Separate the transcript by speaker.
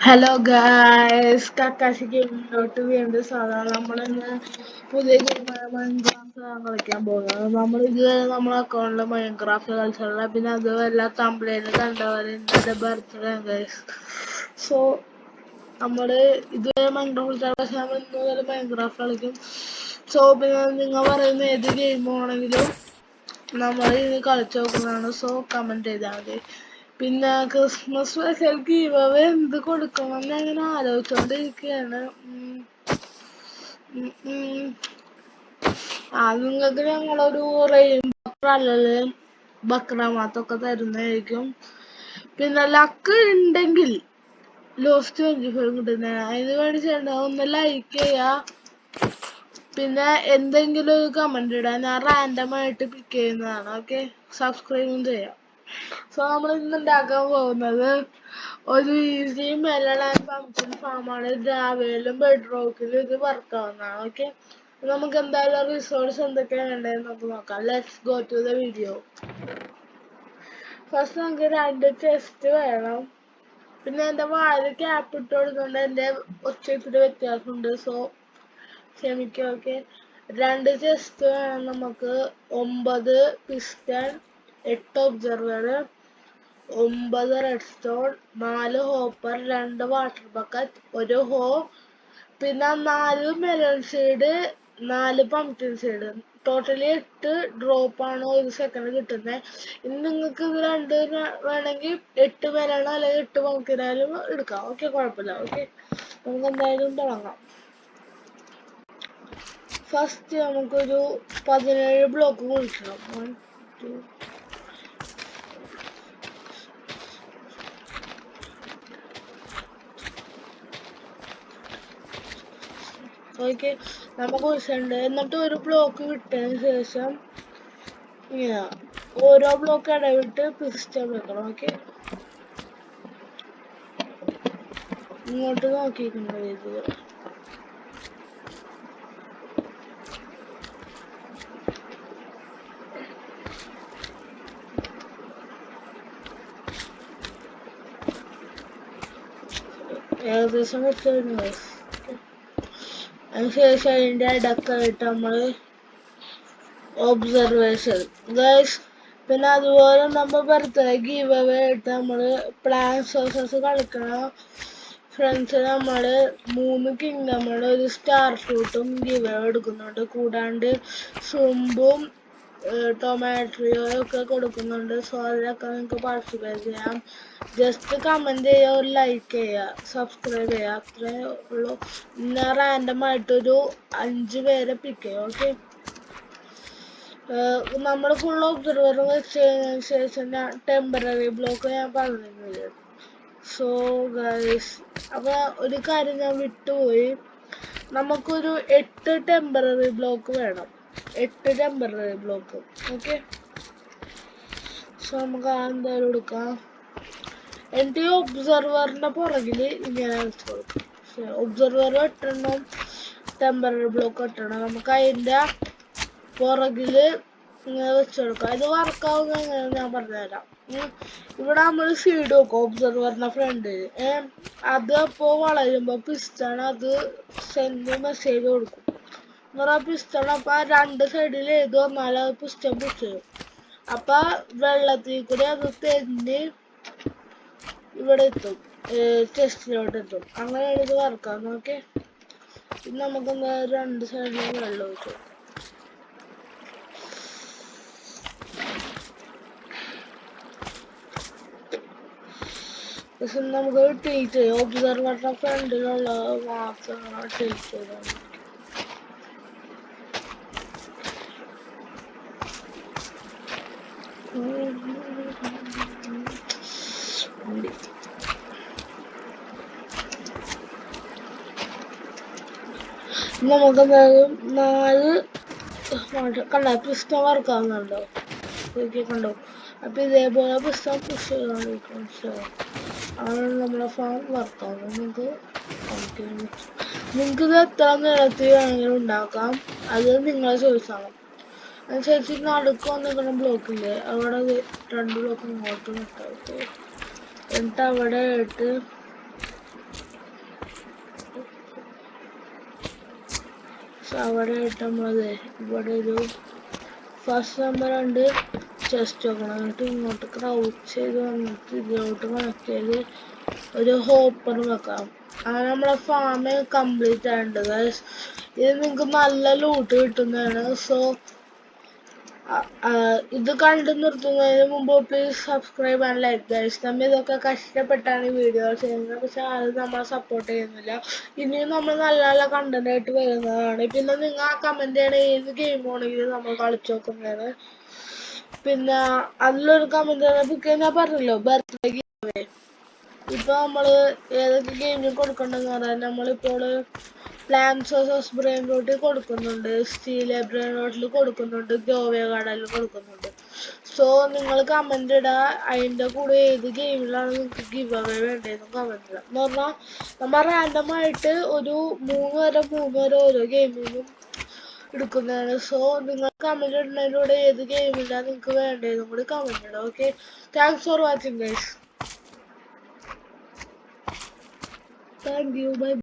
Speaker 1: Hello guys, Kakashi ഗെയിമിലോട്ട് വീണ്ടും സ്വാഗതം. നമ്മളിന്ന് പുതിയ ഗെയിമായ മൈൻക്രാഫ്റ്റ് കളിക്കാൻ പോകുന്നത്. നമ്മൾ ഇതുവരെ നമ്മളെ അക്കൗണ്ടിൽ മൈൻക്രാഫ്റ്റ് കളിച്ചുള്ള, പിന്നെ അതുമല്ല തമ്പ്ലൈനിൽ കണ്ടവർ ഇന്നത്തെ ബർത്ത്ഡേ ഗൈസ്. സോ നമ്മള് ഇതുവരെ മൈൻക്രാഫ്റ്റ് കളിച്ചാൽ, പക്ഷെ നമ്മൾ ഇന്ന് മുതൽ മൈൻക്രാഫ്റ്റ് കളിക്കും. സോ പിന്നെ നിങ്ങൾ പറയുന്ന ഏത് ഗെയിം ആണെങ്കിലും നമ്മൾ ഇത് കളിച്ചു നോക്കുന്നതാണ്. സോ കമന്റ് ചെയ്താൽ മതി. പിന്നെ ക്രിസ്മസ് സ്പെഷ്യൽ ഗീവ് അവേ എന്ത് കൊടുക്കണമെന്ന് അങ്ങനെ ആലോചിച്ചോണ്ടിരിക്കുകയാണ്. നിങ്ങൾക്ക് ഞങ്ങളൊരു റെയിൻബോ അല്ലല് ബക്രാമാത്തൊക്കെ തരുന്നതായിരിക്കും. പിന്നെ ലക്ക് ഉണ്ടെങ്കിൽ ലോസ്റ്റ് 25 കിട്ടുന്നതാണ്. അതിന് വേണ്ടി ചെയ്യേണ്ടത് ഒന്ന് ലൈക്ക് ചെയ്യുക, പിന്നെ എന്തെങ്കിലും ഒരു കമന്റ് ഇടാൻ ഞാൻ റാൻഡം ആയിട്ട് പിക്ക് ചെയ്യുന്നതാണ്. ഓക്കെ, സബ്സ്ക്രൈബും ചെയ്യാം. സോ നമ്മൾ ഇന്ന് ഉണ്ടാക്കാൻ പോകുന്നത് ഒരു ഈസി മെലൺ ആൻഡ് പംകിൻ ഫാമാണ്. ജാവയിലും ബെഡ് റോക്കിലും ഇത് വർക്കാവുന്നതാണ്. ഓക്കെ, നമുക്ക് എന്തായാലും റിസോഴ്സ് എന്തൊക്കെയാണ് വേണ്ടതെന്ന് നമുക്ക് നോക്കാം. Let's go to the video. First നമുക്ക് 2 ചെസ്റ്റ് വേണം. പിന്നെ എൻ്റെ വാല് ക്യാപ്പ് ഇട്ട് കൊടുക്കുന്നുണ്ട്, എൻ്റെ ഒച്ചയ്ക്കൊരു വ്യത്യാസമുണ്ട്. സോ ക്ഷമിക്കുക. ഓക്കെ, 2 ചെസ്റ്റ് വേണം നമുക്ക്. 9 piston, 8 observer, 9 red stone, 4 hopper, 2 water bucket, 1 ഹോ, പിന്നെ 4 melon seed, 4 pumpkin seed. Totally 8 ഡ്രോപ്പാണ് ഒരു സെക്കൻഡ് കിട്ടുന്നത്. ഇനി നിങ്ങൾക്ക് ഇത് 2 വേണമെങ്കിൽ 8 മെലൺ അല്ലെങ്കിൽ 8 പംകിനായാലും എടുക്കാം. ഓക്കെ, കുഴപ്പമില്ല. ഓക്കെ, നമുക്ക് എന്തായാലും തുടങ്ങാം. ഫസ്റ്റ് നമുക്കൊരു 17 ബ്ലോക്ക് കുഴിക്കണം. 1 2 ഓക്കെ, നമുക്ക് കുഴിച്ചിട്ടുണ്ട്. എന്നിട്ട് ഒരു ബ്ലോക്ക് വിട്ടതിന് ശേഷം ഇങ്ങനെ ഓരോ ബ്ലോക്ക് ഇടവിട്ട് പിസ്റ്റൺ വെക്കണം. ഓക്കെ, ഇങ്ങോട്ട് നോക്കിയിട്ടുണ്ട് ഇത്. ഏകദേശം വെച്ചിരുന്നു. അതിനുശേഷം അതിൻ്റെ ഇടക്കായിട്ട് നമ്മൾ ഒബ്സർവേഷൻ ഗൈസ്. പിന്നെ അതുപോലെ നമ്മൾ ബർത്ത്ഡേ ഗീവ് അവേ ആയിട്ട് നമ്മൾ പ്ലാൻ സോഴ്സസ് കളിക്കണം. ഫ്രണ്ട്സ് നമ്മൾ 3 കിങ്ഡമുള്ള ഒരു സ്റ്റാർ ഫ്രൂട്ടും ഗീവ് അവേ എടുക്കുന്നുണ്ട്. കൂടാണ്ട് ഷുംബും ടൊമാറ്റോയും ഒക്കെ കൊടുക്കുന്നുണ്ട്. സോ അതിലൊക്കെ നിങ്ങൾക്ക് പാർട്ടിസിപ്പേറ്റ് ചെയ്യാം. ജസ്റ്റ് കമന്റ് ചെയ്യുക, ഒരു ലൈക്ക് ചെയ്യുക, സബ്സ്ക്രൈബ് ചെയ്യുക, അത്രേ ഉള്ളൂ. ഞാൻ റാൻഡം ആയിട്ടൊരു 5 പേരെ പിക്ക് ചെയ്യാം. ഓക്കെ, നമ്മൾ ഫുൾ ഒബ്സർവർ വെച്ചതിന് ശേഷം ഞാൻ ടെമ്പററി ബ്ലോക്ക് ഞാൻ പറഞ്ഞിരുന്നില്ല. സോ ഗൈസ്, അപ്പോൾ ഒരു കാര്യം ഞാൻ വിട്ടുപോയി. നമുക്കൊരു 8 ടെമ്പററി ബ്ലോക്ക് വേണം. 8 ടെമ്പററി ബ്ലോക്ക്. ഓക്കെ, സോ നമുക്ക് എന്തായാലും എടുക്കാം. എൻ്റെ ഒബ്സർവറിൻ്റെ പുറകിൽ ഇങ്ങനെ വെച്ച് കൊടുക്കും. Observer 8 temporary block 8. നമുക്ക് അതിൻ്റെ പുറകിൽ ഇങ്ങനെ വെച്ചെടുക്കാം. ഇത് വർക്കാവുന്ന എങ്ങനെയാണെന്ന് ഞാൻ പറഞ്ഞുതരാം. ഇവിടെ നമ്മൾ സീഡ് വെക്കും ഒബ്സർവറിൻ്റെ ഫ്രണ്ടിൽ. അത് അപ്പോൾ വളരുമ്പോൾ പിസ്റ്റൺ അത് സെൻഡ് മെസ്സേജ് കൊടുക്കും. ആ പിസ്റ്റൺ അപ്പം 2 സൈഡിൽ ഏത് വന്നാലും അത് പിസ്റ്റൺ പുഷ് ചെയ്യും. അപ്പം വെള്ളത്തിൽ കൂടി അത് തെന്നി ഇവിടെ എത്തും, ചെസ്റ്റിലോട്ട് എത്തും. അങ്ങനെയാണ് ഇത് വർക്കാവുന്നത്. ഓക്കെ, പിന്നെ നമുക്ക് എന്തായാലും 2 സൈഡിലും വെള്ളം ഒഴിച്ചു. പക്ഷെ നമുക്ക് ട്രീറ്റ് ചെയ്യാം. ഒബ്സർവറിന്റെ ഫ്രണ്ടിലുള്ള മാത്രം ട്രീറ്റ് ചെയ്താൽ നമുക്ക് എന്തായാലും 4 കണ്ട പിസ്റ്റൺ വർക്കാവുന്നുണ്ടോ? കണ്ടോ? അപ്പൊ ഇതേപോലെ പിസ്റ്റൺ പുഷ് ചെയ്തോണ്ടിരിക്കും. ആണ് നമ്മളെ ഫാം വർക്കാവുന്നത്. നിങ്ങൾക്ക് ഇത് എത്ര നീളത്തിൽ വേണമെങ്കിലും ഉണ്ടാക്കാം. അത് നിങ്ങളെ ചോയ്സാണ്. അനുസരിച്ച് നടുക്ക് വന്നിരിക്കുന്ന ബ്ലോക്കില്ലേ, അവിടെ 2 ബ്ലോക്ക് ഇങ്ങോട്ട് നിൽക്കാം. എന്നിട്ട് അവിടെ ആയിട്ട് സോ അവിടെ ആയിട്ട് നമ്മളത് ഇവിടെ ഒരു ഫസ്റ്റ് നമ്പർ ഉണ്ട് ചെസ്റ്റ് വെക്കണം. എന്നിട്ട് ഇങ്ങോട്ട് ക്രൗച്ച് ചെയ്ത് വന്നിട്ട് ഇതിലോട്ട് കണക്ട് ചെയ്ത് ഒരു ഹോപ്പർ വെക്കാം. അങ്ങനെ നമ്മളെ ഫാം കംപ്ലീറ്റ് ആയിട്ടുണ്ട് ഗൈസ്. ഇത് നിങ്ങൾക്ക് നല്ല ലൂട്ട് കിട്ടുന്നതാണ്. സോ ഇത് കണ്ടു നിർത്തുന്നതിന് മുമ്പ് please subscribe and like guys. നമ്മൾ ഇതൊക്കെ കഷ്ടപ്പെട്ടാണ് ഈ വീഡിയോ ചെയ്യുന്നത്, പക്ഷെ അത് നമ്മളെ സപ്പോർട്ട് ചെയ്യുന്നില്ല. ഇനിയും നമ്മൾ നല്ല നല്ല കണ്ടന്റ് ആയിട്ട് വരുന്നതാണ്. പിന്നെ നിങ്ങൾ ആ കമന്റ് ചെയ്യണ ഏത് ഗെയിം ആണെങ്കിലും നമ്മൾ കളിച്ചു നോക്കുന്നതാണ്. പിന്നെ അതിലൊരു കമന്റ് ഞാൻ പറഞ്ഞല്ലോ ബർത്ത്ഡേ ഗെയിം. ഇപ്പൊ നമ്മള് ഏതൊക്കെ ഗെയിമിൽ കൊടുക്കണ്ടെന്ന് പറഞ്ഞാൽ നമ്മളിപ്പോൾ പ്ലാന്റ്സ് വേഴ്സസ് ബ്രെയിൻ റോട്ടിൽ കൊടുക്കുന്നുണ്ട്, സ്റ്റീലെ ബ്രെയിൻ റോട്ടിൽ കൊടുക്കുന്നുണ്ട്, ഗോവേ ഗാർഡനിൽ കൊടുക്കുന്നുണ്ട്. സോ നിങ്ങൾ കമന്റ് ഇടുക, അതിന്റെ കൂടെ ഏത് ഗെയിമിലാണ് നിങ്ങൾക്ക് ഗിവ് അവേ വേണ്ടതെന്ന് കമന്റ് ഇടുക. എന്ന് പറഞ്ഞാൽ നമ്മൾ റാൻഡമായിട്ട് ഒരു മൂന്ന് വരെ ഓരോ ഗെയിമിനും എടുക്കുന്നതാണ്. സോ നിങ്ങൾ കമന്റ് ഇടുന്നതിലൂടെ ഏത് ഗെയിമിലാണ് നിങ്ങൾക്ക് വേണ്ടതെന്നും കൂടി കമന്റ് ഇടുക. Okay, thanks for watching guys. Thank you. Bye.